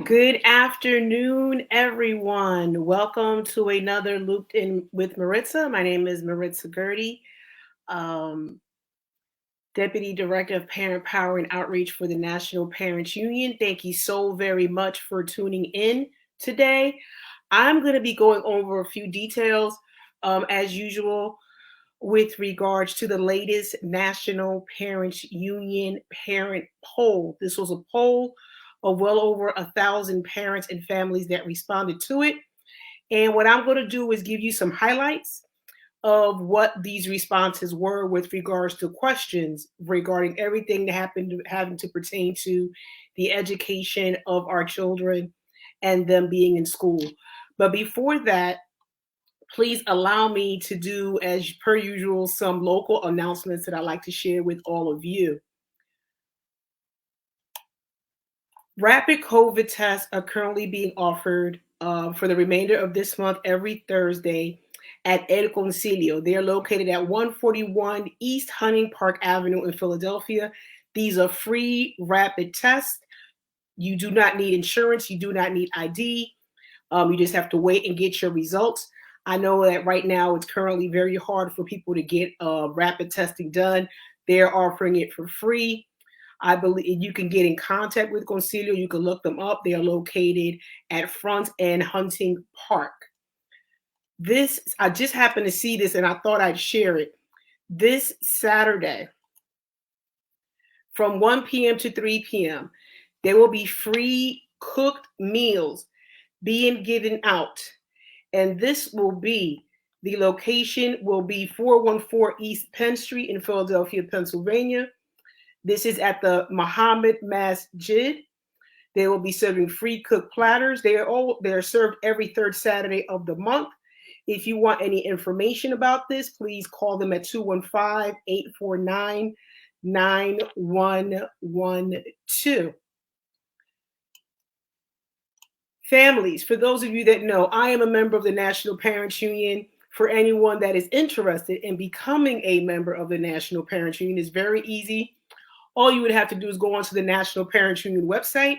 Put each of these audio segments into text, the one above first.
Good afternoon, everyone. Welcome to another Looped In with Maritza. My name is Maritza Gertie, um, Deputy Director of Parent Power and Outreach for the National Parents Union. Thank you so very much for tuning in today. I'm going to be going over a few details, as usual, with regards to the latest National Parents Union parent poll. This was a poll of well over 1,000 parents and families that responded to it. And what I'm going to do is give you some highlights of what these responses were with regards to questions regarding everything that happened having to pertain to the education of our children and them being in school. But before that, please allow me to do, as per usual, some local announcements that I'd like to share with all of you. Rapid COVID tests are currently being offered for the remainder of this month every Thursday at El Concilio. They are located at 141 East Hunting Park Avenue in Philadelphia. These are free rapid tests. You do not need insurance. You do not need ID. You just have to wait and get your results. I know that right now it's currently very hard for people to get rapid testing done. They're offering it for free. I believe you can get in contact with Concilio. You can look them up. They are located at Front and Hunting Park. I just happened to see this and I thought I'd share it. This Saturday from 1 p.m. to 3 p.m., there will be free cooked meals being given out. And the location will be 414 East Penn Street in Philadelphia, Pennsylvania. This is at the Muhammad Masjid. They will be serving free cooked platters. They're served every third Saturday of the month. If you want any information about this, please call them at 215-849-9112. Families, for those of you that know, I am a member of the National Parents Union. For anyone that is interested in becoming a member of the National Parents Union, it's very easy. All you would have to do is go onto the National Parents Union website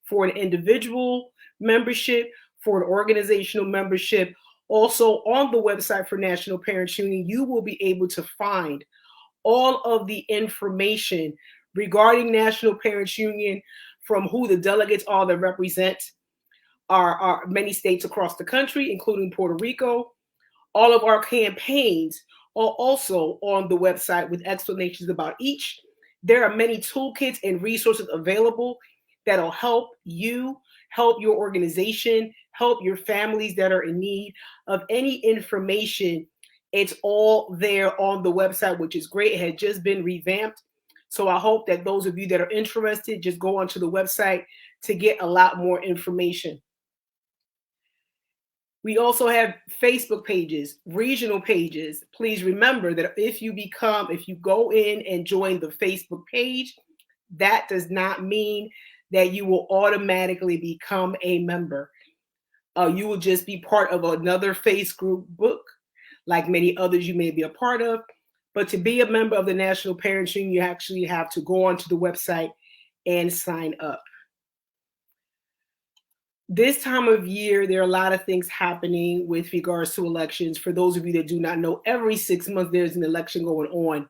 for an individual membership, for an organizational membership. Also, on the website for National Parents Union, you will be able to find all of the information regarding National Parents Union, from who the delegates are that represent our many states across the country, including Puerto Rico. All of our campaigns are also on the website with explanations about each. There are many toolkits and resources available that'll help you, help your organization, help your families that are in need of any information. It's all there on the website, which is great. It had just been revamped. So I hope that those of you that are interested just go onto the website to get a lot more information. We also have Facebook pages, regional pages. Please remember that if you go in and join the Facebook page, that does not mean that you will automatically become a member. You will just be part of another Facebook book, like many others you may be a part of. But to be a member of the National Parents Union, you actually have to go onto the website and sign up. This time of year, there are a lot of things happening with regards to elections. For those of you that do not know, every 6 months there's an election going on.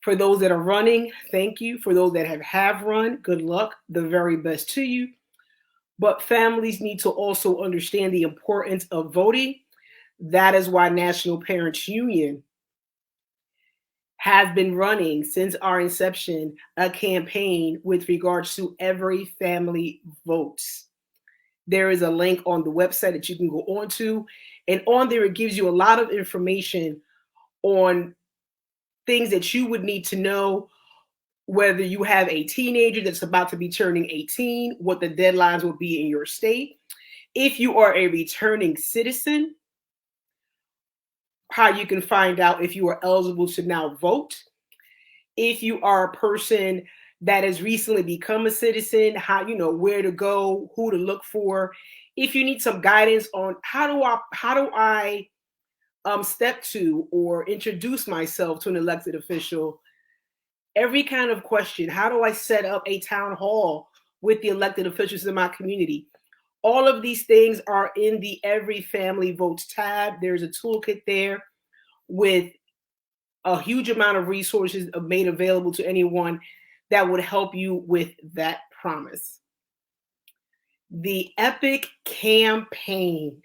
For those that are running, thank you. For those that have run, good luck. The very best to you. But families need to also understand the importance of voting. That is why National Parents Union has been running since our inception a campaign with regards to Every Family Votes. There is a link on the website that you can go on to, and on there it gives you a lot of information on things that you would need to know, whether you have a teenager that's about to be turning 18, what the deadlines will be in your state. If you are a returning citizen, how you can find out if you are eligible to now vote. If you are a person that has recently become a citizen, how where to go, who to look for. If you need some guidance on how do I step to or introduce myself to an elected official, every kind of question. How do I set up a town hall with the elected officials in my community. All of these things are in the Every Family Votes tab. There's a toolkit there with a huge amount of resources made available to anyone that would help you with that promise. The EPIC campaign.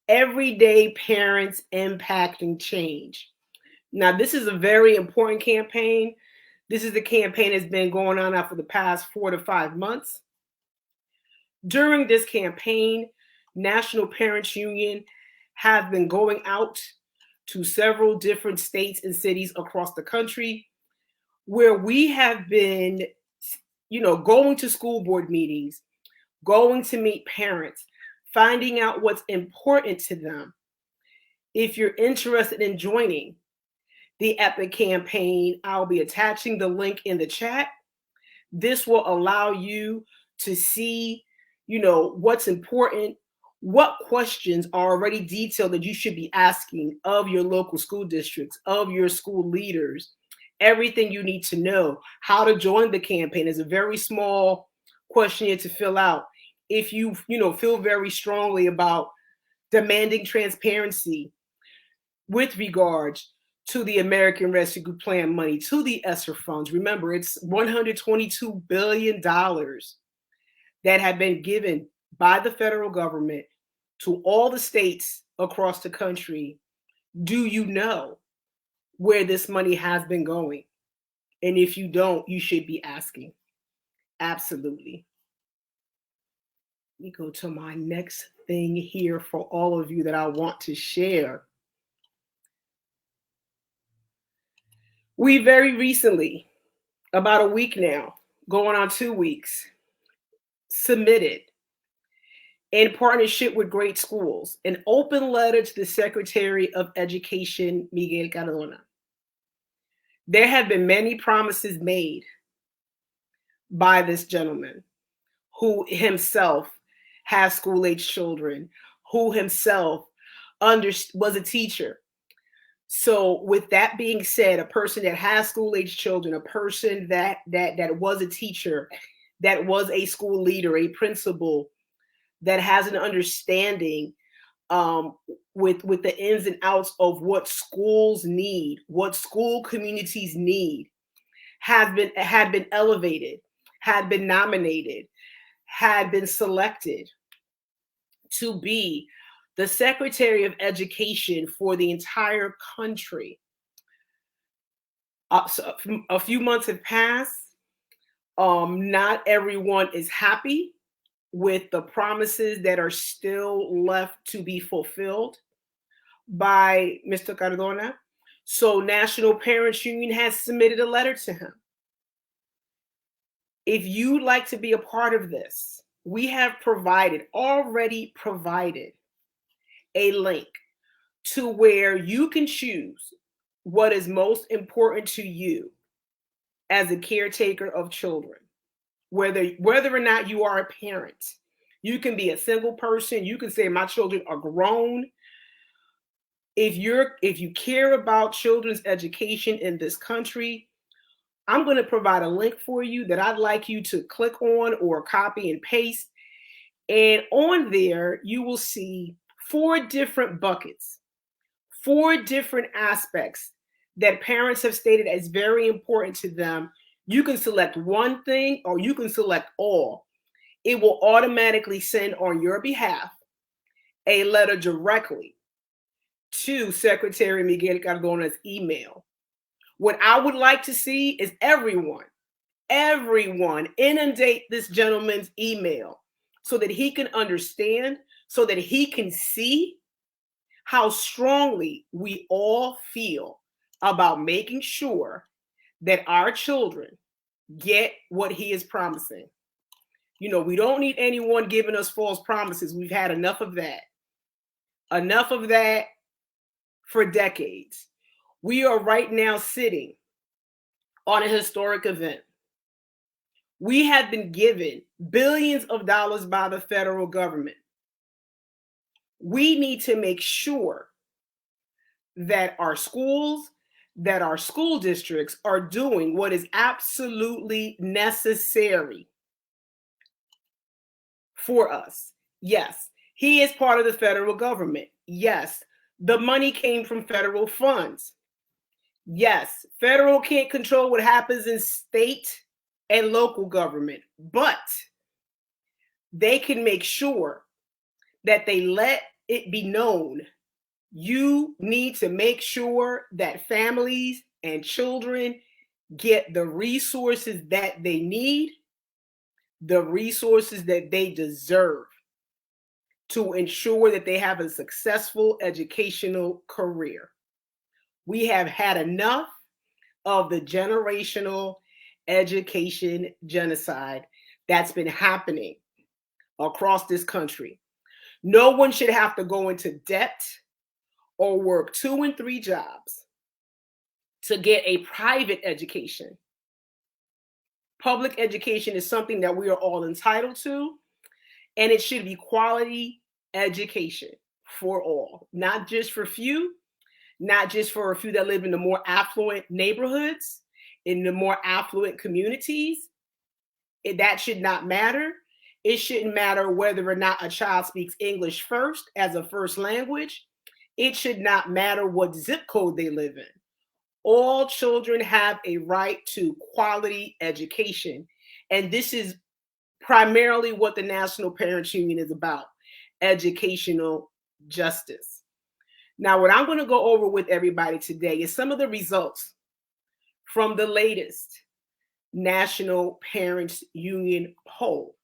Everyday parents impacting change. Now, this is a very important campaign. This is the campaign that's been going on now for the past 4 to 5 months. During this campaign, National Parents Union have been going out to several different states and cities across the country where we have been, going to school board meetings, going to meet parents, finding out what's important to them. If you're interested in joining the EPIC campaign, I'll be attaching the link in the chat. This will allow you to see, what's important, what questions are already detailed that you should be asking of your local school districts, of your school leaders, everything you need to know, how to join the campaign. Is a very small questionnaire to fill out. If you, feel very strongly about demanding transparency with regards to the American Rescue Plan money, to the ESSER funds. Remember, it's $122 billion that have been given by the federal government to all the states across the country. Do you know where this money has been going? And if you don't, you should be asking. Absolutely. Let me go to my next thing here for all of you that I want to share. We very recently, about a week now, going on 2 weeks, submitted in partnership with Great Schools an open letter to the Secretary of Education, Miguel Cardona. There have been many promises made by this gentleman who himself has school-age children, who himself was a teacher. So with that being said, a person that has school-age children, a person that was a teacher, that was a school leader, a principal, that has an understanding with the ins and outs of what schools need, what school communities need, had been elevated, had been nominated, had been selected to be the Secretary of Education for the entire country. So a few months have passed. Not everyone is happy with the promises that are still left to be fulfilled by Mr. Cardona. So National Parents Union has submitted a letter to him. If you'd like to be a part of this, we have already provided a link to where you can choose what is most important to you as a caretaker of children. Whether or not you are a parent, you can be a single person. You can say, my children are grown. If you care about children's education in this country, I'm going to provide a link for you that I'd like you to click on or copy and paste. And on there, you will see 4 different buckets, 4 different aspects that parents have stated as very important to them. You can select one thing or you can select all. It will automatically send on your behalf a letter directly to Secretary Miguel Cardona's email. What I would like to see is everyone inundate this gentleman's email so that he can understand, so that he can see how strongly we all feel about making sure that our children get what he is promising. We don't need anyone giving us false promises. We've had enough of that. Enough of that for decades. We are right now sitting on a historic event. We have been given billions of dollars by the federal government. We need to make sure that our schools, that our school districts are doing what is absolutely necessary for us. Yes. He is part of the federal government. Yes. The money came from federal funds. Yes. Federal can't control what happens in state and local government, but they can make sure that they let it be known you need to make sure that families and children get the resources that they need, the resources that they deserve to ensure that they have a successful educational career. We have had enough of the generational education genocide that's been happening across this country. No one should have to go into debt or work 2 and 3 jobs to get a private education. Public education is something that we are all entitled to, and it should be quality education for all, not just for few, not just for a few that live in the more affluent neighborhoods, in the more affluent communities. That should not matter. It shouldn't matter whether or not a child speaks English first as a first language. It should not matter what zip code they live in. All children have a right to quality education. And this is primarily what the National Parents Union is about, educational justice. Now, what I'm going to go over with everybody today is some of the results from the latest National Parents Union poll.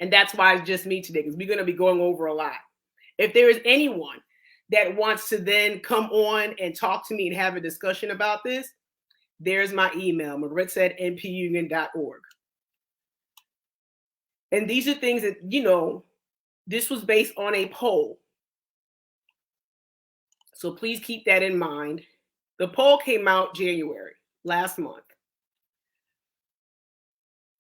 And that's why it's just me today, because we're going to be going over a lot. If there is anyone that wants to then come on and talk to me and have a discussion about this, there's my email, maritza@npunion.org. And these are things that, this was based on a poll. So please keep that in mind. The poll came out January, last month.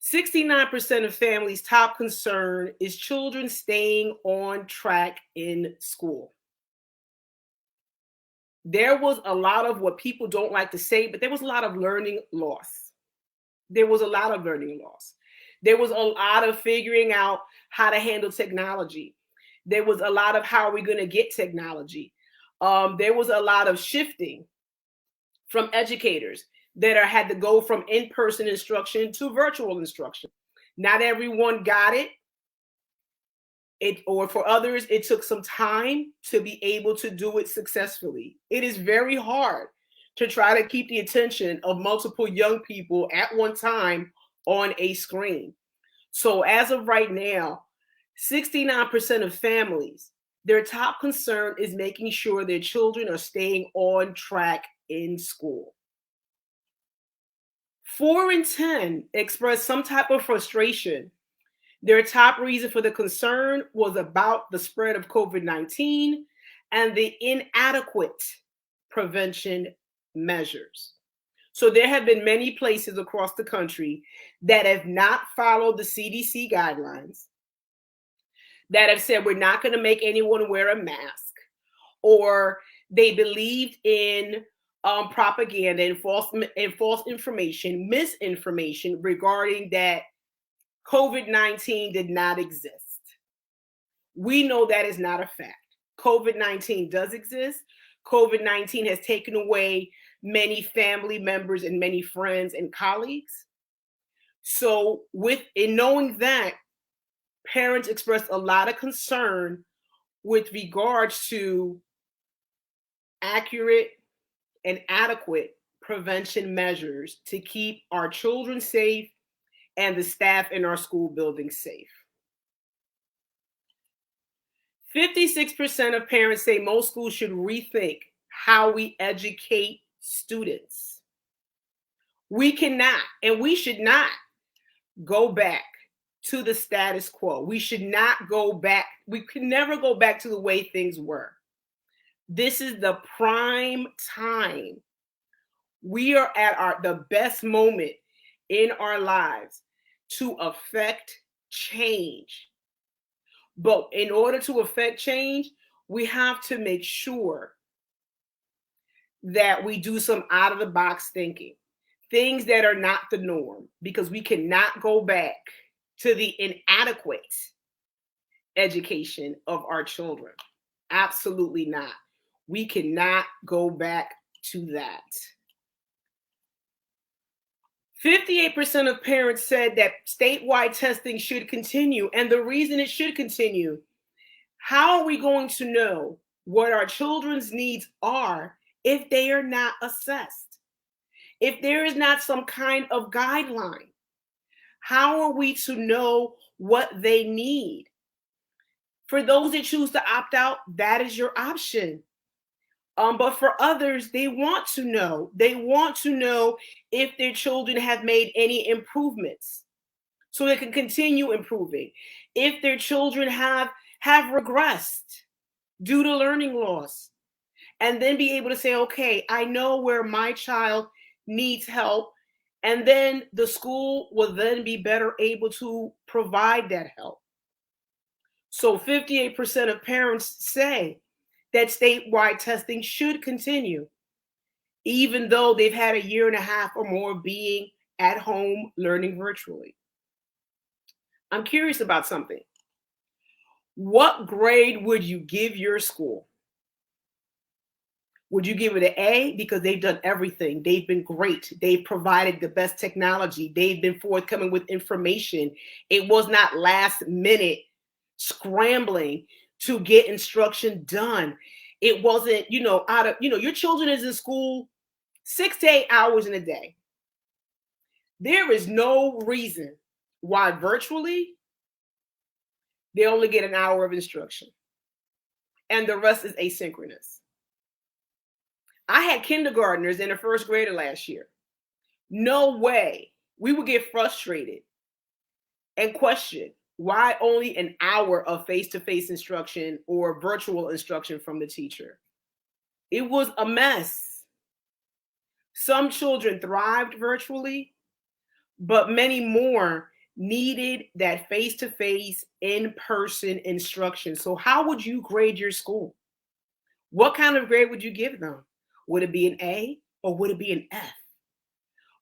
69% of families' top concern is children staying on track in school. There was a lot of what people don't like to say, but there was a lot of learning loss. There was a lot of learning loss. There was a lot of figuring out how to handle technology. There was a lot of how are we going to get technology. There was a lot of shifting from educators that had to go from in-person instruction to virtual instruction. Not everyone got it. Or for others, it took some time to be able to do it successfully. It is very hard to try to keep the attention of multiple young people at one time on a screen. So as of right now, 69% of families, their top concern is making sure their children are staying on track in school. 4 in 10 expressed some type of frustration. Their top reason for the concern was about the spread of COVID-19 and the inadequate prevention measures. So there have been many places across the country that have not followed the CDC guidelines, that have said we're not going to make anyone wear a mask, or they believed in propaganda and false information, misinformation regarding that COVID-19 did not exist. We know that is not a fact. COVID-19 does exist. COVID-19 has taken away many family members and many friends and colleagues. So in knowing that, parents expressed a lot of concern with regards to accurate and adequate prevention measures to keep our children safe and the staff in our school buildings safe. 56% of parents say most schools should rethink how we educate students. We cannot and we should not go back to the status quo. We should not go back. We can never go back to the way things were. This is the prime time. We are at the best moment in our lives to affect change. But in order to affect change, we have to make sure that we do some out of the box thinking, things that are not the norm, because we cannot go back to the inadequate education of our children. Absolutely not. We cannot go back to that. 58% of parents said that statewide testing should continue. And the reason it should continue, how are we going to know what our children's needs are if they are not assessed? If there is not some kind of guideline, how are we to know what they need? For those that choose to opt out, that is your option. But for others, they want to know. They want to know if their children have made any improvements so they can continue improving. If their children have regressed due to learning loss, and then be able to say, okay, I know where my child needs help. And then the school will then be better able to provide that help. So 58% of parents say that statewide testing should continue, even though they've had a year and a half or more being at home learning virtually. I'm curious about something. What grade would you give your school? Would you give it an A because they've done everything? They've been great. They've provided the best technology. They've been forthcoming with information. It was not last minute scrambling to get instruction done. It wasn't, your children is in school 6 to 8 hours in a day. There is no reason why virtually they only get an hour of instruction and the rest is asynchronous. I had kindergartners and a first grader last year. No way. We would get frustrated and question why only an hour of face-to-face instruction or virtual instruction from the teacher. It was a mess. Some children thrived virtually, but many more needed that face-to-face, in-person instruction. So how would you grade your school? What kind of grade would you give them? Would it be an A or would it be an F?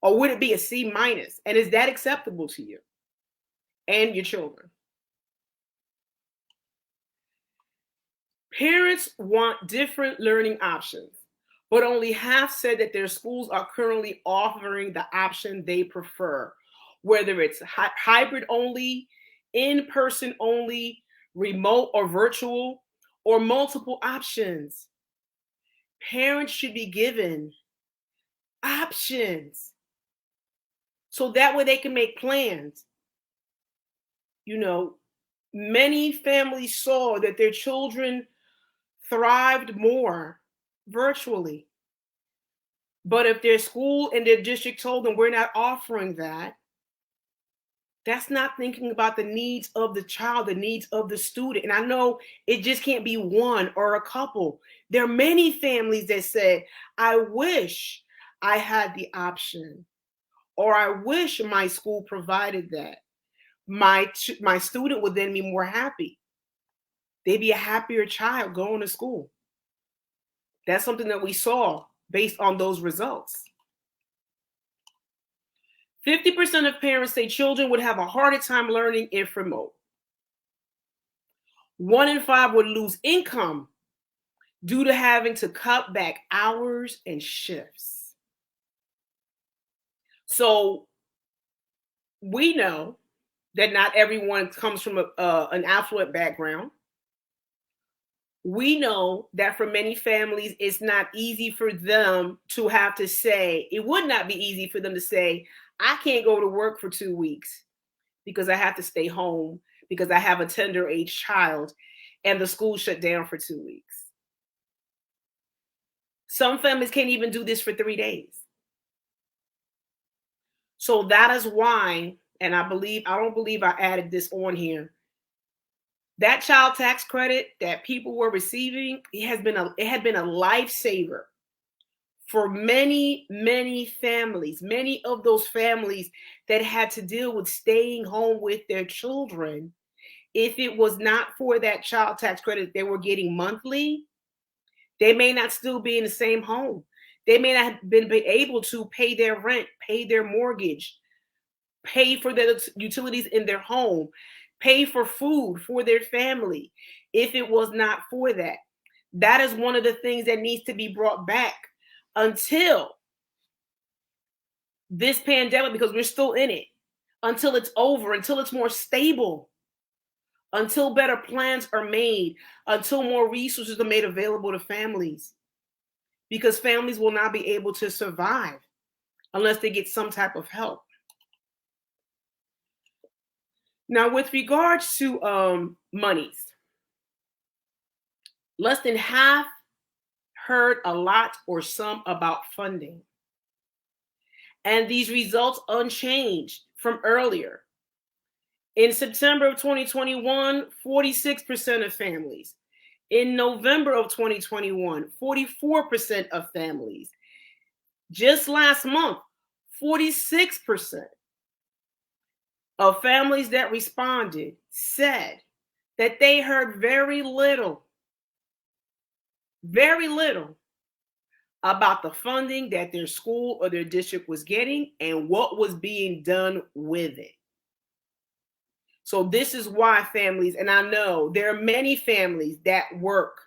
Or would it be a C minus? And is that acceptable to you and your children? Parents want different learning options, but only half said that their schools are currently offering the option they prefer, whether it's hybrid only, in-person only, remote or virtual, or multiple options. Parents should be given options so that way they can make plans. Many families saw that their children thrived more virtually. But if their school and their district told them we're not offering that, that's not thinking about the needs of the child, the needs of the student. And I know it just can't be one or a couple. There are many families that said, I wish I had the option, or I wish my school provided that. My student would then be more happy. They'd be a happier child going to school. That's something that we saw based on those results. 50% of parents say children would have a harder time learning if remote. 1 in 5 would lose income due to having to cut back hours and shifts. So we know that not everyone comes from an affluent background. We know that for many families, it's not easy for them to have to say, it would not be easy for them to say, I can't go to work for 2 weeks because I have to stay home because I have a tender age child and the school shut down for 2 weeks. Some families can't even do this for 3 days. So that is why, and I don't believe I added this on here, that child tax credit that people were receiving, it had been a lifesaver for many, many families, many of those families that had to deal with staying home with their children. If it was not for that child tax credit they were getting monthly, they may not still be in the same home. They may not have been able to pay their rent, pay their mortgage, pay for the utilities in their home, pay for food for their family if it was not for that. That is one of the things that needs to be brought back until this pandemic, because we're still in it, until it's over, until it's more stable, until better plans are made, until more resources are made available to families. Because families will not be able to survive unless they get some type of help. Now, with regards to monies, less than half heard a lot or some about funding. And these results unchanged from earlier. In September of 2021, 46% of families. In November of 2021, 44% of families. Just last month, 46% of families that responded said that they heard very little about the funding that their school or their district was getting and what was being done with it. So this is why families, and I know there are many families that work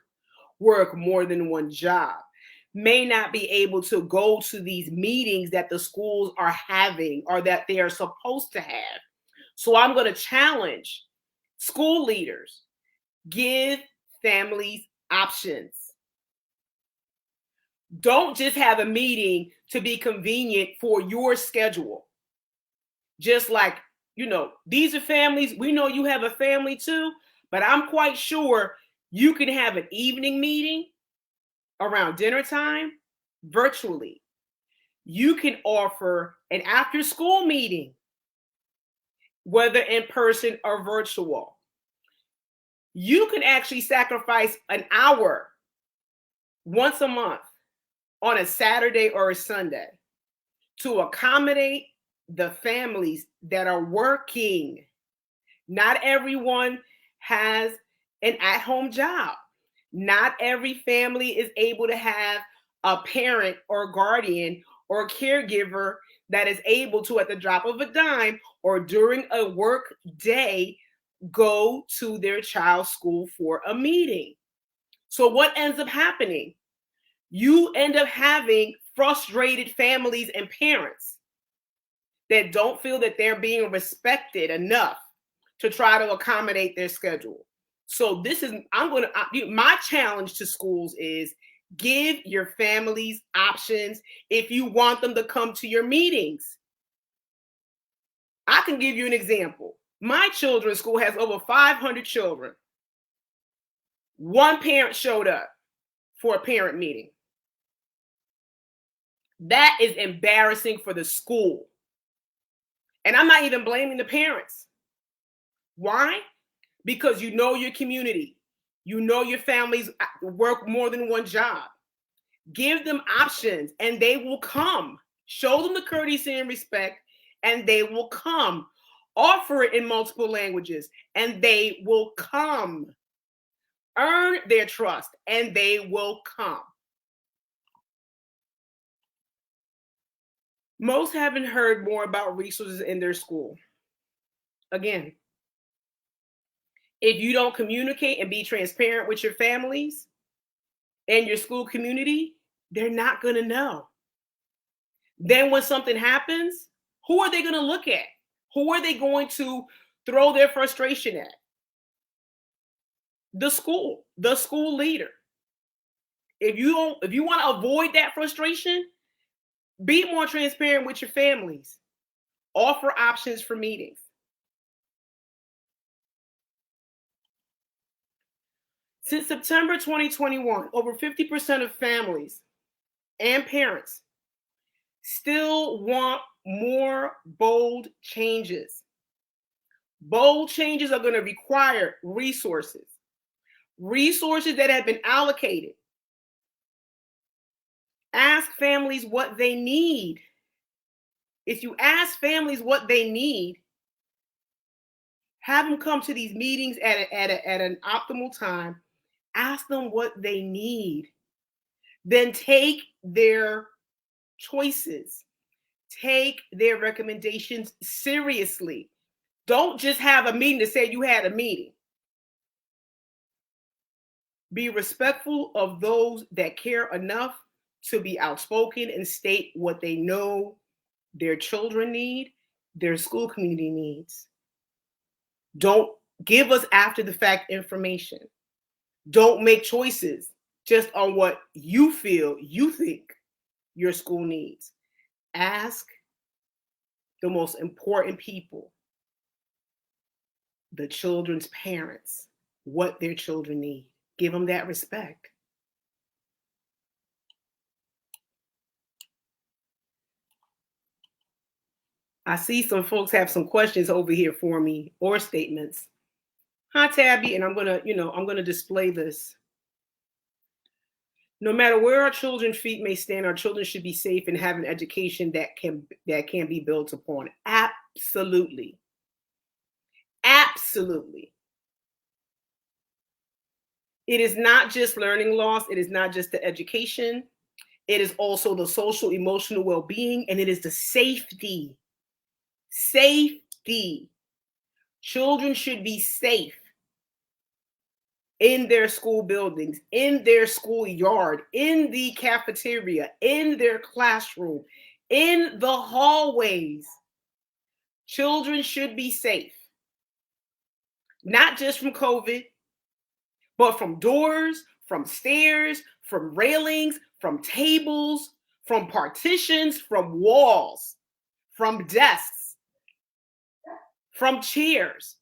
more than one job, may not be able to go to these meetings that the schools are having or that they are supposed to have. So I'm going to challenge school leaders, give families options. Don't just have a meeting to be convenient for your schedule. Just like, these are families. We know you have a family too, but I'm quite sure you can have an evening meeting around dinner time virtually. You can offer an after school meeting, whether in person or virtual. You can actually sacrifice an hour once a month on a Saturday or a Sunday to accommodate the families that are working. Not everyone has an at-home job. Not every family is able to have a parent or guardian or caregiver that is able to, at the drop of a dime or during a work day, go to their child's school for a meeting. So what ends up happening? You end up having frustrated families and parents that don't feel that they're being respected enough to try to accommodate their schedule. So my challenge to schools is give your families options if you want them to come to your meetings. I can give you an example. My children's school has over 500 children. One parent showed up for a parent meeting. That is embarrassing for the school. And I'm not even blaming the parents. Why? Because you know your community. You know your families work more than one job. Give them options and they will come. Show them the courtesy and respect and they will come. Offer it in multiple languages and they will come. Earn their trust and they will come. Most haven't heard more about resources in their school. Again, if you don't communicate and be transparent with your families and your school community, they're not going to know. Then when something happens, who are they going to look at? Who are they going to throw their frustration at? The school leader. If you want to avoid that frustration, be more transparent with your families. Offer options for meetings. Since September 2021, over 50% of families and parents still want more bold changes. Bold changes are going to require resources that have been allocated. Ask families what they need. If you ask families what they need, have them come to these meetings at an optimal time. Ask them what they need. Then take their choices, Take their recommendations seriously. Don't just have a meeting to say you had a meeting. Be respectful of those that care enough to be outspoken and state what they know their children need, their school community needs. Don't give us after the fact information. Don't make choices just on what you feel you think your school needs. Ask the most important people, the children's parents, what their children need. Give them that respect. I see some folks have some questions over here for me or statements. Hi, Tabby, and I'm gonna display this. No matter where our children's feet may stand, our children should be safe and have an education that can be built upon. Absolutely. Absolutely. It is not just learning loss, it is not just the education, it is also the social, emotional well-being, and it is the safety. Safety. Children should be safe in their school buildings, in their schoolyard, in the cafeteria, in their classroom, in the hallways. Children should be safe, not just from COVID, but from doors, from stairs, from railings, from tables, from partitions, from walls, from desks, from chairs.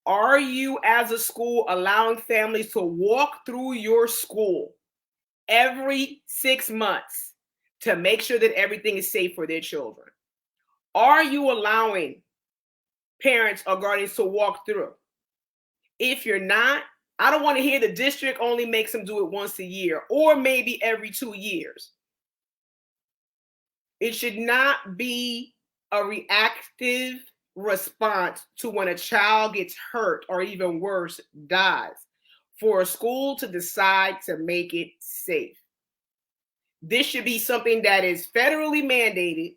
Are you, as a school, allowing families to walk through your school every 6 months to make sure that everything is safe for their children? Are you allowing parents or guardians to walk through? If you're not, I don't want to hear the district only makes them do it once a year or maybe every 2 years. It should not be a reactive response to when a child gets hurt or even worse, dies, for a school to decide to make it safe. This should be something that is federally mandated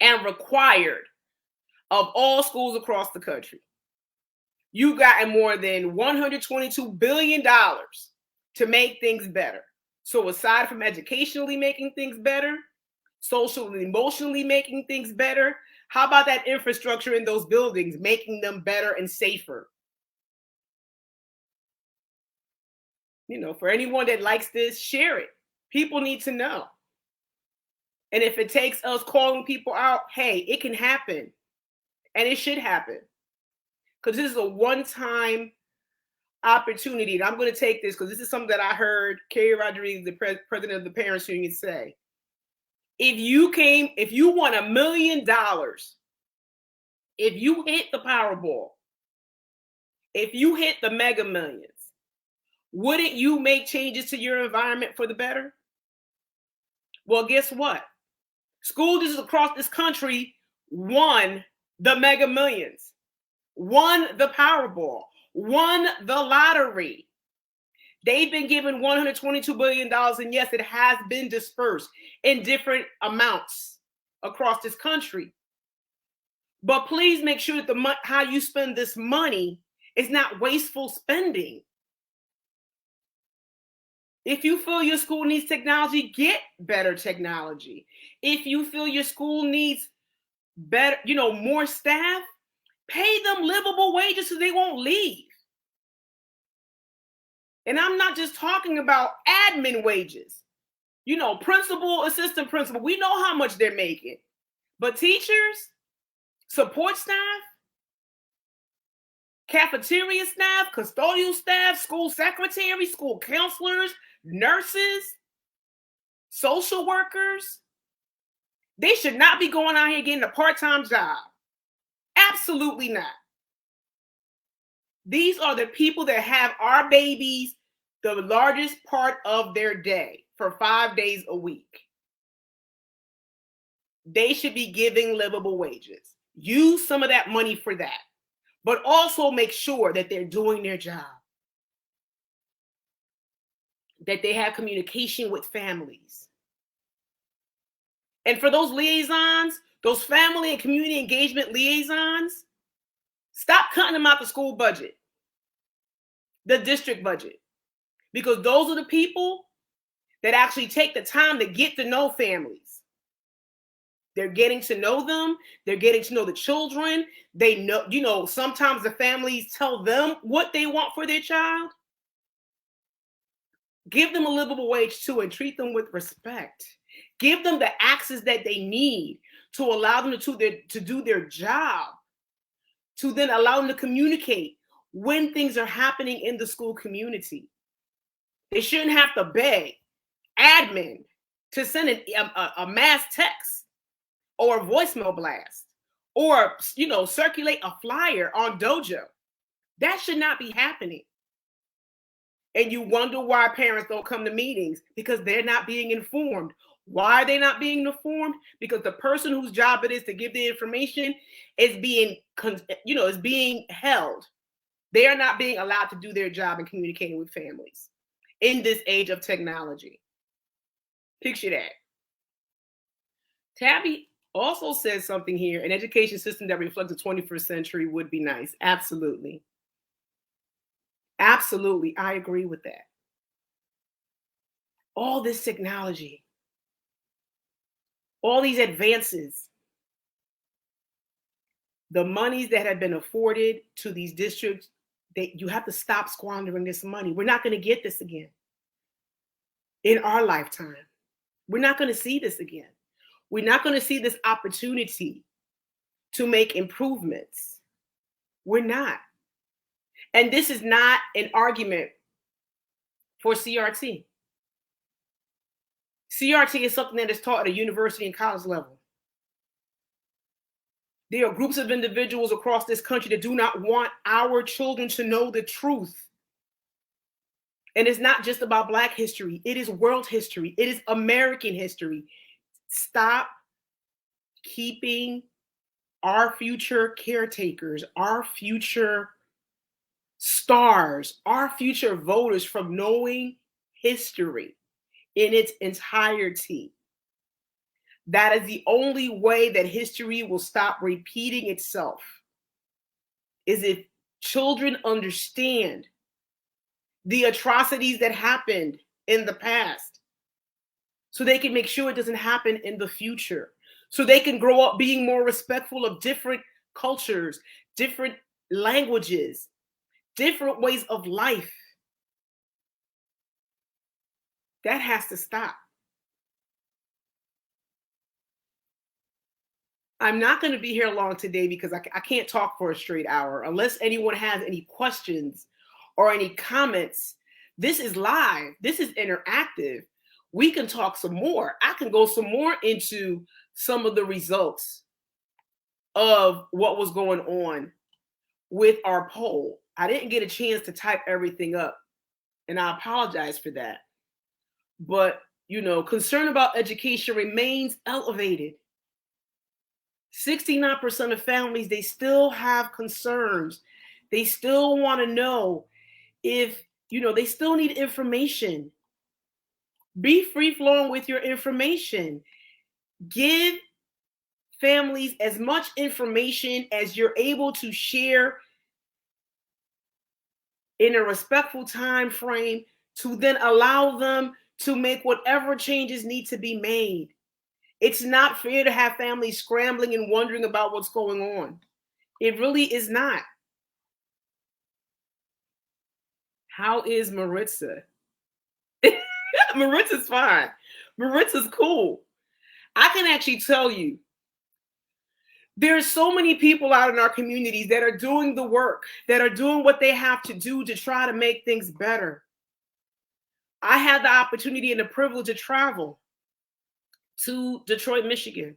and required of all schools across the country. You've gotten more than $122 billion to make things better. So aside from educationally making things better, socially, emotionally making things better, how about that infrastructure in those buildings, making them better and safer? For anyone that likes this, share it. People need to know. And if it takes us calling people out, hey, it can happen. And it should happen. Because this is a one-time opportunity. And I'm going to take this because this is something that I heard Kerry Rodriguez, the president of the Parents Union, say. If you won $1 million, if you hit the Powerball, if you hit the Mega Millions, wouldn't you make changes to your environment for the better? Well, guess what? School districts across this country won the Mega Millions, won the Powerball, won the lottery. They've been given $122 billion, and yes, it has been dispersed in different amounts across this country. But please make sure that how you spend this money is not wasteful spending. If you feel your school needs technology, get better technology. If you feel your school needs better, more staff, pay them livable wages so they won't leave. And I'm not just talking about admin wages. Principal, assistant principal, we know how much they're making. But teachers, support staff, cafeteria staff, custodial staff, school secretaries, school counselors, nurses, social workers, they should not be going out here getting a part-time job. Absolutely not. These are the people that have our babies the largest part of their day for 5 days a week. They should be giving livable wages. Use some of that money for that, but also make sure that they're doing their job, that they have communication with families, And for those liaisons, those family and community engagement liaisons, stop cutting them out the school budget, the district budget, because those are the people that actually take the time to get to know families. They're getting to know them. They're getting to know the children. They know, sometimes the families tell them what they want for their child. Give them a livable wage too and treat them with respect. Give them the access that they need to allow them to do their job, to then allow them to communicate when things are happening in the school community. They shouldn't have to beg admin to send a mass text or a voicemail blast or, circulate a flyer on Dojo. That should not be happening. And you wonder why parents don't come to meetings, because they're not being informed. Why are they not being informed? Because the person whose job it is to give the information is being held. They are not being allowed to do their job in communicating with families in this age of technology. Picture that. Tabby also says something here: an education system that reflects the 21st century would be nice. Absolutely. Absolutely. I agree with that. All this technology, all these advances, the monies that have been afforded to these districts, you have to stop squandering this money. We're not going to get this again in our lifetime. We're not going to see this again. We're not going to see this opportunity to make improvements. We're not. And this is not an argument for CRT. CRT is something that is taught at a university and college level. There are groups of individuals across this country that do not want our children to know the truth. And it's not just about Black history. It is world history. It is American history. Stop keeping our future caretakers, our future stars, our future voters from knowing history in its entirety. That is the only way that history will stop repeating itself, is if children understand the atrocities that happened in the past, so they can make sure it doesn't happen in the future, so they can grow up being more respectful of different cultures, different languages, different ways of life. That has to stop. I'm not going to be here long today because I can't talk for a straight hour. Unless anyone has any questions or any comments, this is live. This is interactive. We can talk some more. I can go some more into some of the results of what was going on with our poll. I didn't get a chance to type everything up, and I apologize for that. But, concern about education remains elevated. 69% of families, they still have concerns. They still want to know if, they still need information. Be free flowing with your information. Give families as much information as you're able to share in a respectful time frame, to then allow them to make whatever changes need to be made. It's not fair to have families scrambling and wondering about what's going on. It really is not. How is Maritza? Maritza's fine. Maritza's cool. I can actually tell you, there's so many people out in our communities that are doing the work, that are doing what they have to do to try to make things better. I had the opportunity and the privilege to travel to Detroit, Michigan,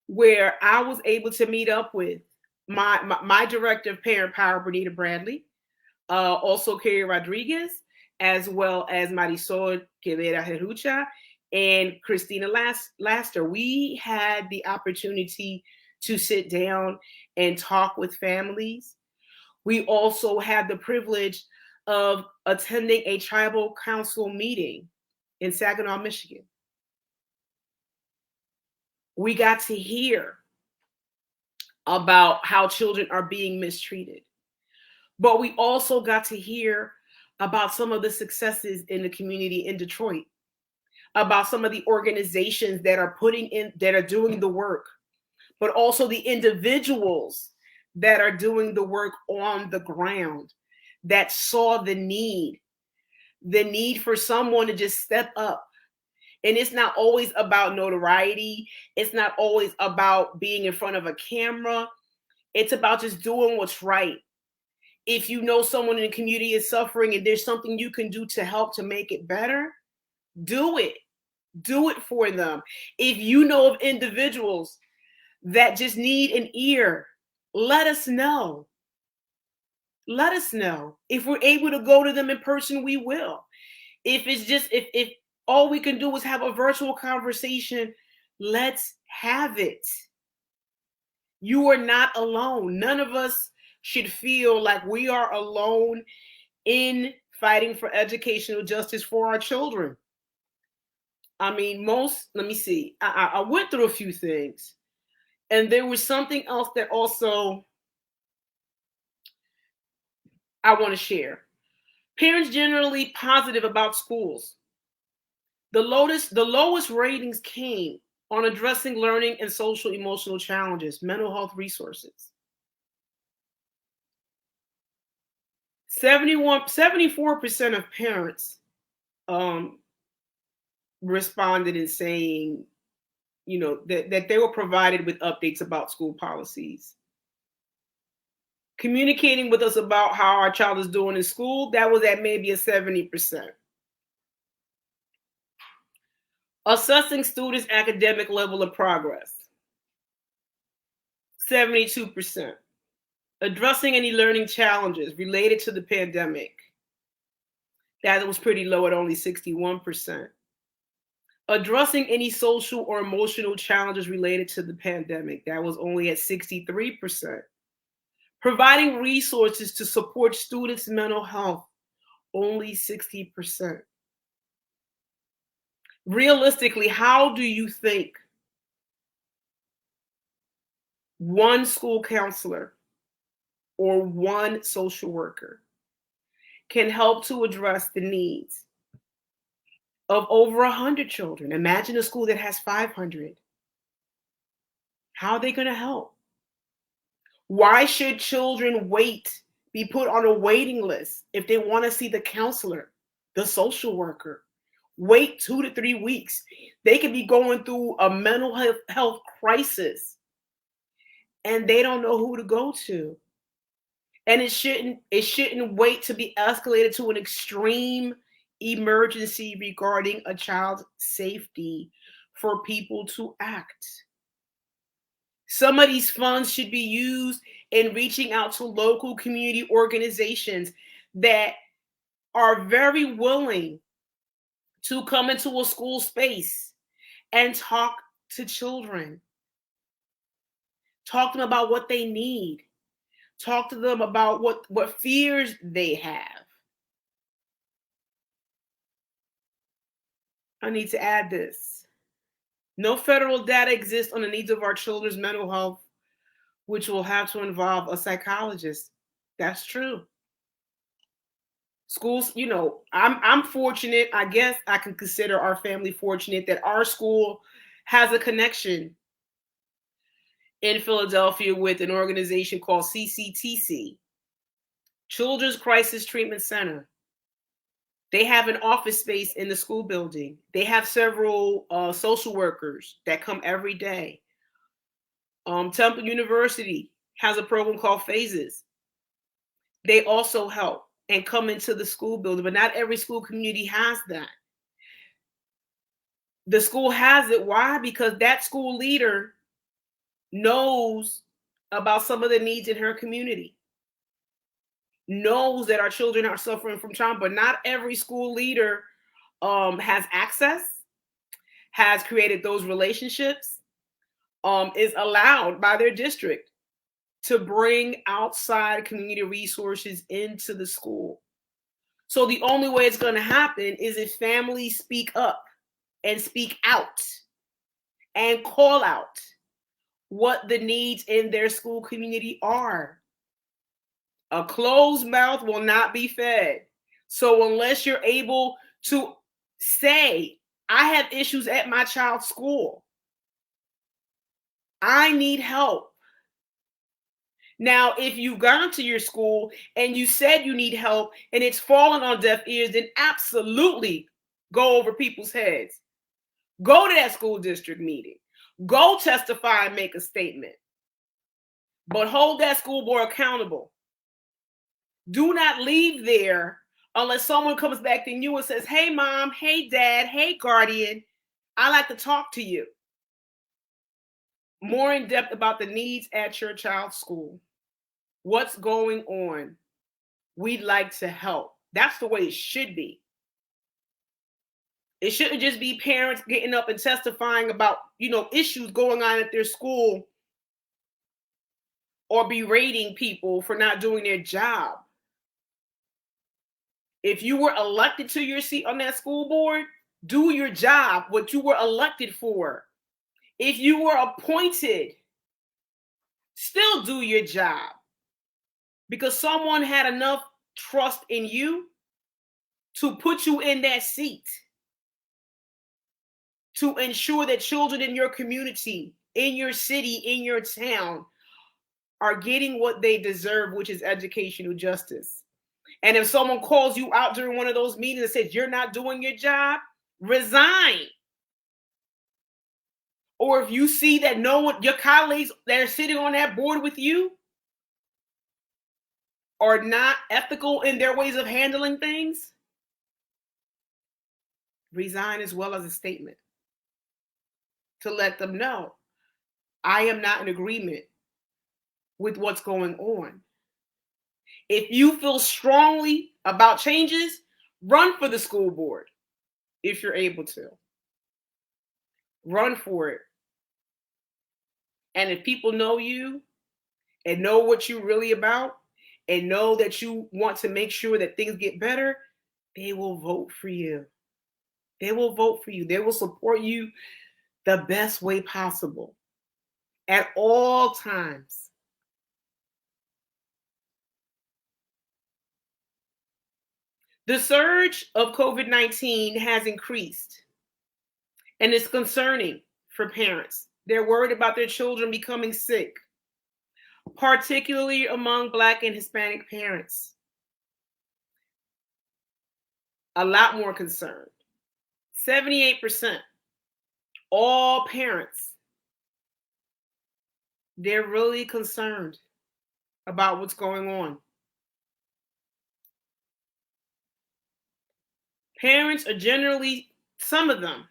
where I was able to meet up with my director of parent power, Bernita Bradley, also Kerry Rodriguez, as well as Marisol Quevera Herucha and Christina Laster. We had the opportunity to sit down and talk with families. We also had the privilege of attending a tribal council meeting in Saginaw, Michigan. We got to hear about how children are being mistreated. But we also got to hear about some of the successes in the community in Detroit, about some of the organizations that are that are doing the work, but also the individuals that are doing the work on the ground that saw the need for someone to just step up. And it's not always about notoriety. It's not always about being in front of a camera. It's about just doing what's right. If you know someone in the community is suffering and there's something you can do to help to make it better, do it. Do it for them. If you know of individuals that just need an ear, let us know. Let us know. If we're able to go to them in person, we will. If it's just, if all we can do is have a virtual conversation, let's have it. You are not alone. None of us should feel like we are alone in fighting for educational justice for our children. I mean, let me see. I went through a few things, and there was something else that also I want to share. Parents generally positive about schools. The lowest ratings came on addressing learning and social emotional challenges, mental health resources. 74% of parents responded in saying, that they were provided with updates about school policies. Communicating with us about how our child is doing in school, that was at maybe a 70%. Assessing students' academic level of progress, 72%. Addressing any learning challenges related to the pandemic, that was pretty low at only 61%. Addressing any social or emotional challenges related to the pandemic, that was only at 63%. Providing resources to support students' mental health, only 60%. Realistically, how do you think one school counselor or one social worker can help to address the needs of over 100 children? Imagine a school that has 500. How are they going to help? Why should children be put on a waiting list if they want to see the counselor, the social worker? Wait 2 to 3 weeks. They could be going through a mental health crisis and they don't know who to go to. And it shouldn't wait to be escalated to an extreme emergency regarding a child's safety for people to act. Some of these funds should be used in reaching out to local community organizations that are very willing to come into a school space and talk to children. Talk to them about what they need. Talk to them about what fears they have. I need to add this. No federal data exists on the needs of our children's mental health, which will have to involve a psychologist. That's true. Schools, I'm fortunate. I guess I can consider our family fortunate that our school has a connection in Philadelphia with an organization called CCTC, Children's Crisis Treatment Center. They have an office space in the school building. They have several social workers that come every day. Temple University has a program called Phases. They also help and come into the school building, but not every school community has that. The school has it. Why? Because that school leader knows about some of the needs in her community, knows that our children are suffering from trauma, but not every school leader has access, has created those relationships, is allowed by their district to bring outside community resources into the school. So the only way it's going to happen is if families speak up and speak out and call out what the needs in their school community are. A closed mouth will not be fed. So unless you're able to say, I have issues at my child's school, I need help. Now, if you've gone to your school and you said you need help and it's fallen on deaf ears, then absolutely go over people's heads. Go to that school district meeting. Go testify and make a statement. But hold that school board accountable. Do not leave there unless someone comes back to you and says, hey, mom, hey, dad, hey, guardian, I like to talk to you more in depth about the needs at your child's school. What's going on? We'd like to help. That's the way it should be. It shouldn't just be parents getting up and testifying about, issues going on at their school or berating people for not doing their job. If you were elected to your seat on that school board, do your job, what you were elected for. If you were appointed, still do your job. Because someone had enough trust in you to put you in that seat to ensure that children in your community, in your city, in your town are getting what they deserve, which is educational justice. And if someone calls you out during one of those meetings and says you're not doing your job, resign. Or if you see that no one, your colleagues that are sitting on that board with you are not ethical in their ways of handling things, resign as well as a statement to let them know I am not in agreement with what's going on. If you feel strongly about changes, run for the school board if you're able to. Run for it. And if people know you and know what you're really about and know that you want to make sure that things get better, they will vote for you. They will vote for you. They will support you the best way possible at all times. The surge of COVID-19 has increased, and it's concerning for parents. They're worried about their children becoming sick, particularly among Black and Hispanic parents. A lot more concerned. 78%, all parents, they're really concerned about what's going on. Parents are generally, some of them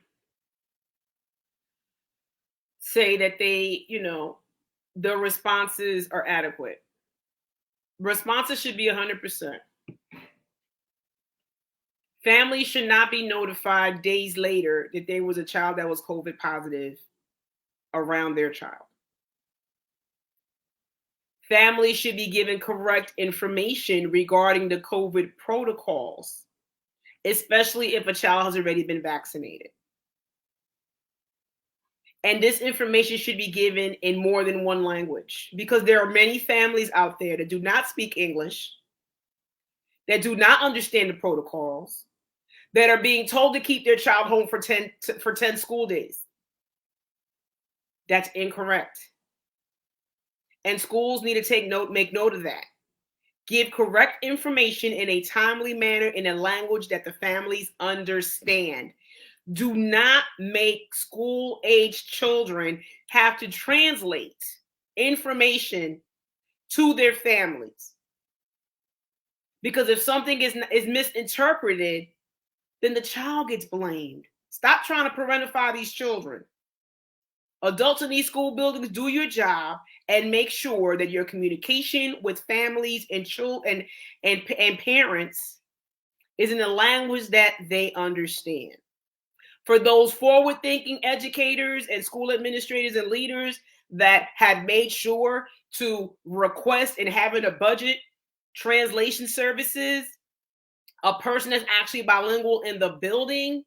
say that they, the responses are adequate. Responses should be 100%. Families should not be notified days later that there was a child that was COVID positive around their child. Families should be given correct information regarding the COVID protocols, especially if a child has already been vaccinated. And this information should be given in more than one language, because there are many families out there that do not speak English, that do not understand the protocols, that are being told to keep their child home for 10 school days. That's incorrect. And schools need to make note of that. Give correct information in a timely manner in a language that the families understand. Do not make school-age children have to translate information to their families. Because if something is misinterpreted, then the child gets blamed. Stop trying to parentify these children. Adults in these school buildings, do your job and make sure that your communication with families and children and parents is in a language that they understand. For those forward-thinking educators and school administrators and leaders that have made sure to request and have in a budget translation services, a person that's actually bilingual in the building,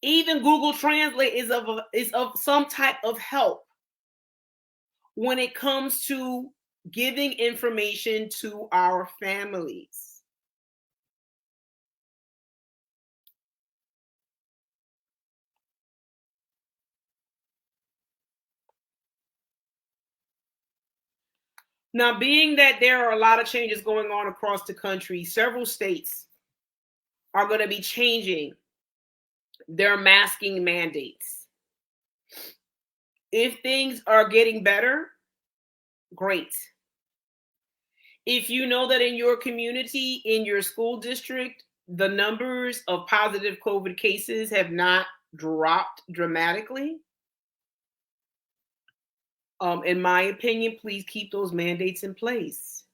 Even Google Translate is of some type of help when it comes to giving information to our families. Now, being that there are a lot of changes going on across the country, several states are going to be changing their masking mandates. If things are getting better, great. If you know that in your community, in your school district, the numbers of positive COVID cases have not dropped dramatically, in my opinion, please keep those mandates in place.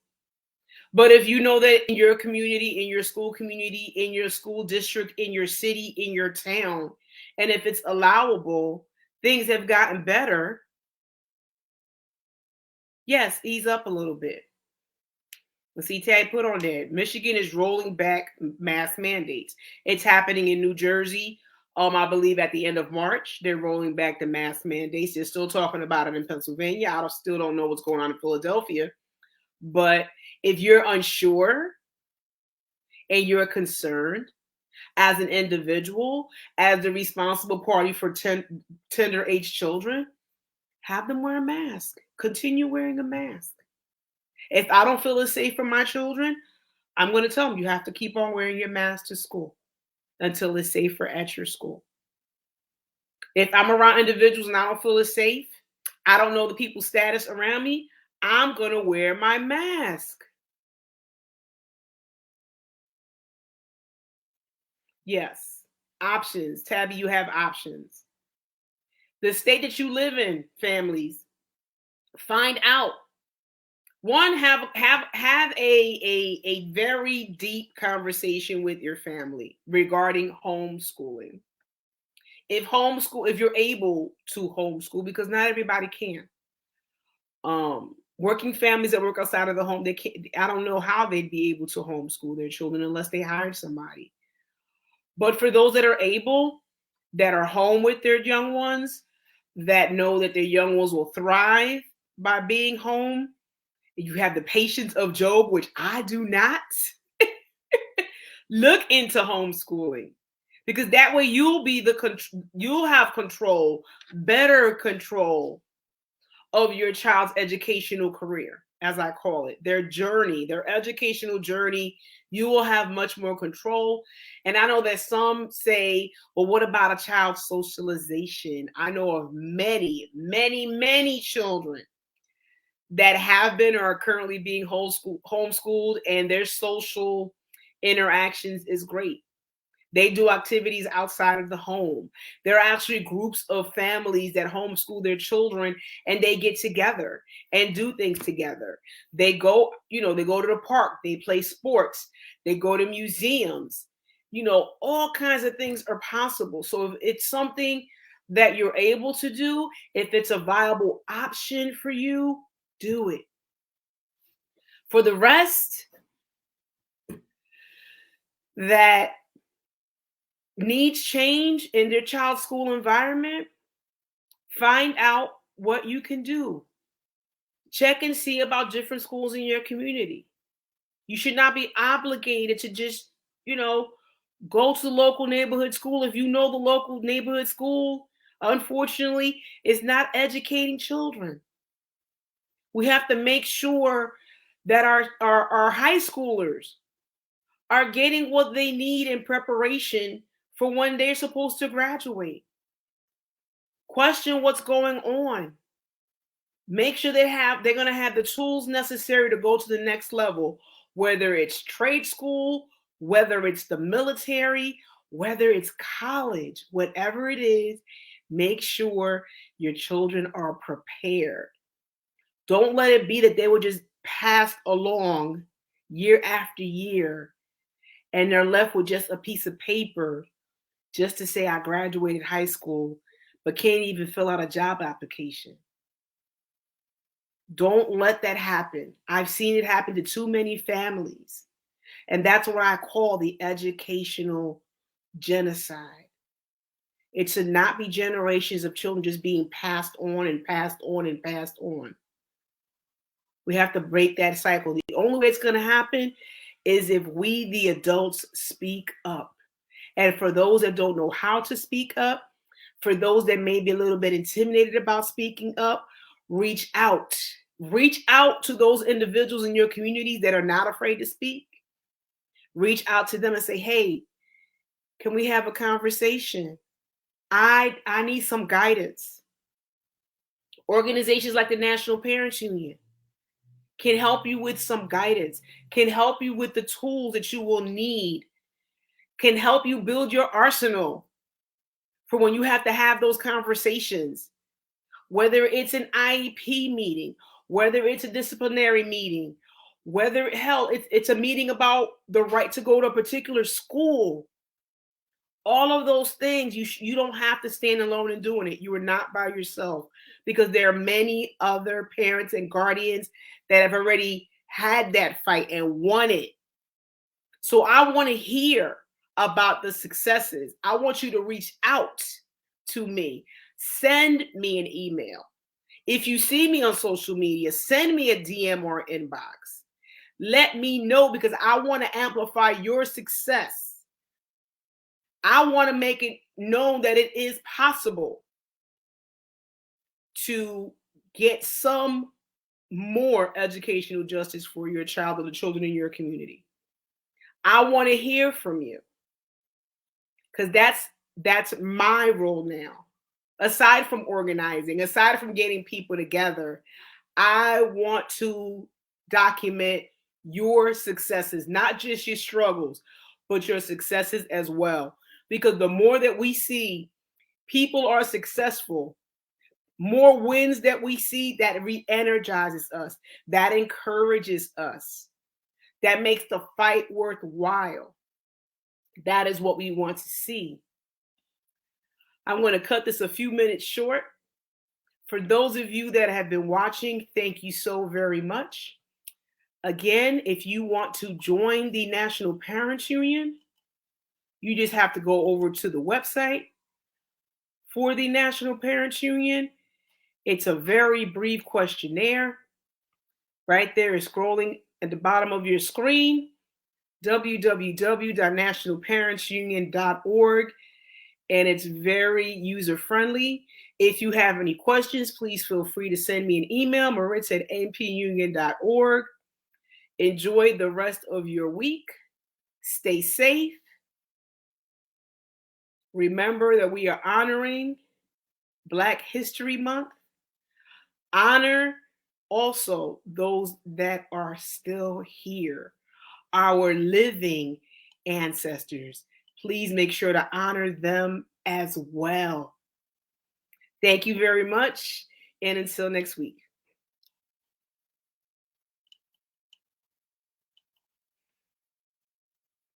But if you know that in your community, in your school community, in your school district, in your city, in your town, and if it's allowable, things have gotten better, yes, ease up a little bit. Let's see, Tag put on there. Michigan is rolling back mask mandates. It's happening in New Jersey. I believe at the end of March, they're rolling back the mask mandates. They're still talking about it in Pennsylvania. Still don't know what's going on in Philadelphia. But if you're unsure and you're concerned as an individual, as the responsible party for tender age children, have them wear a mask. Continue wearing a mask. If I don't feel it's safe for my children, I'm going to tell them you have to keep on wearing your mask to school until it's safer at your school. If I'm around individuals and I don't feel it's safe, I don't know the people's status around me, I'm going to wear my mask. Yes, options. Tabby, you have options. The state that you live in, families, find out. One, have a very deep conversation with your family regarding homeschooling. If you're able to homeschool, because not everybody can. Working families that work outside of the home, they can't. I don't know how they'd be able to homeschool their children unless they hired somebody. But for those that are able, that are home with their young ones, that know that their young ones will thrive by being home, you have the patience of Job, which I do not. Look into homeschooling, because that way you'll have control, better control of your child's educational career, as I call it, their journey, their educational journey. You will have much more control. And I know that some say, well, what about a child's socialization? I know of many, many, many children that have been or are currently being homeschooled, and their social interactions is great. They do activities outside of the home. There are actually groups of families that homeschool their children, and they get together and do things together. They go to the park, they play sports, they go to museums. All kinds of things are possible. So if it's something that you're able to do, if it's a viable option for you, do it. For the rest that needs change in their child's school environment, find out what you can do. Check and see about different schools in your community. You should not be obligated to just, go to the local neighborhood school. If you know the local neighborhood school, unfortunately, is not educating children. We have to make sure that our high schoolers are getting what they need in preparation for when they're supposed to graduate. Question what's going on. Make sure they're going to have the tools necessary to go to the next level, whether it's trade school, whether it's the military, whether it's college, whatever it is, make sure your children are prepared. Don't let it be that they were just passed along year after year and they're left with just a piece of paper just to say I graduated high school, but can't even fill out a job application. Don't let that happen. I've seen it happen to too many families. And that's what I call the educational genocide. It should not be generations of children just being passed on and passed on and passed on. We have to break that cycle. The only way it's going to happen is if we, the adults, speak up. And for those that don't know how to speak up, for those that may be a little bit intimidated about speaking up, reach out. Reach out to those individuals in your community that are not afraid to speak. Reach out to them and say, hey, can we have a conversation? I need some guidance. Organizations like the National Parents Union can help you with some guidance, can help you with the tools that you will need, can help you build your arsenal for when you have to have those conversations, whether it's an IEP meeting, whether it's a disciplinary meeting, whether it's a meeting about the right to go to a particular school. All of those things, you don't have to stand alone in doing it. You are not by yourself, because there are many other parents and guardians that have already had that fight and won it. So I want to hear about the successes. I want you to reach out to me. Send me an email. If you see me on social media, send me a DM or an inbox. Let me know, because I want to amplify your success. I want to make it known that it is possible to get some more educational justice for your child or the children in your community. I want to hear from you, because that's my role now. Aside from organizing, aside from getting people together, I want to document your successes, not just your struggles, but your successes as well. Because the more that we see people are successful, more wins that we see, that re-energizes us, that encourages us, that makes the fight worthwhile. That is what we want to see. I'm going to cut this a few minutes short. For those of you that have been watching, thank you so very much. Again, if you want to join the National Parents Union, you just have to go over to the website for the National Parents Union. It's a very brief questionnaire. Right there is scrolling at the bottom of your screen, www.nationalparentsunion.org, and it's very user-friendly. If you have any questions, please feel free to send me an email, maritza@npunion.org. Enjoy the rest of your week. Stay safe. Remember that we are honoring Black History Month. Honor also those that are still here, our living ancestors. Please make sure to honor them as well. Thank you very much, and until next week.